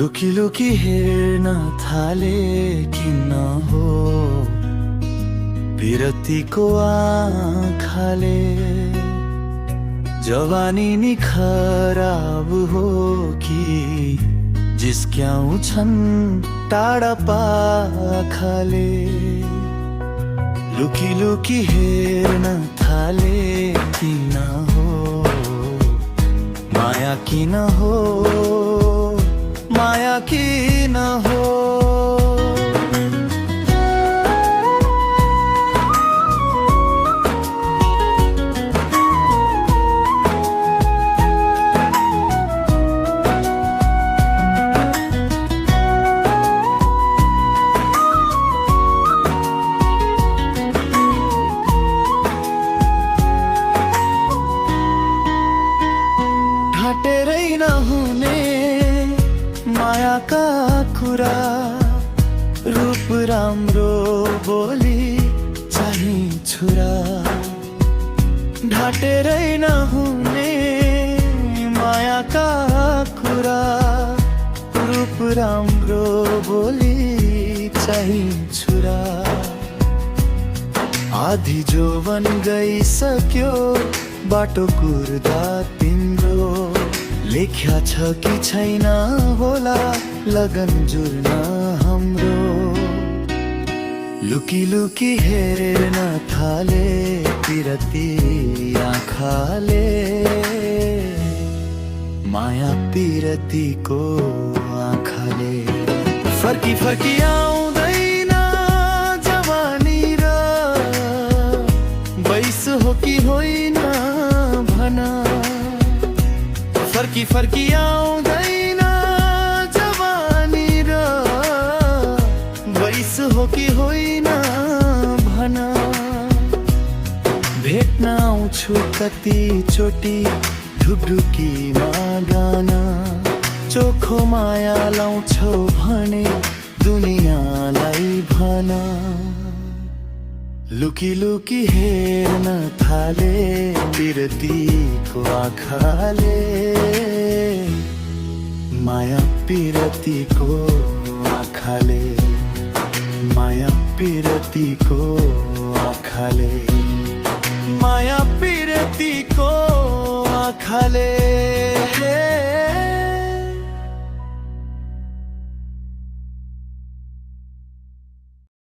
लुकी लुकी हेर्न थाले किन हो विरतीको आँखाले। जवानी नि खराब हो कि जिस्क्याउँछन् टाढा पाखाले। लुकी लुकी हेर्न थाले किन हो माया किन हो माया किन हो। ढाटेरै नहुने मायाका कुरा, रूप राम्रो बोली चाहिँ छुरा। ढाटेरै नहुने मायाका कुरा, रूप राम्रो बोली चाहिँ छुरा। आधी जोवन गइसक्यो बाटो कुर्दा तिम्रो, लेख्या छ कि छैन होला लगन जुर्न हाम्रो। लुकी लुकी हेर्न थाले पिरती आँखाले, माया पिरतीको आँखाले। फर्की फर्की आउँदैन जवानी र बैस हो कि होइन भन। फर्की फर्की आउँदैन जवानी र बैस हो कि होइन भन। भेट्न आउँछु कति चोटी ढुकढुकीमा गान, चोखो माया लाउँछौ भने दुनियाँलाई भन। लुकी लुकी हेर्न थाले पिरतीको आँखाले, माया पिरतीको आँखाले, माया पिरतीको आँखाले, माया पिरतीको आँखाले।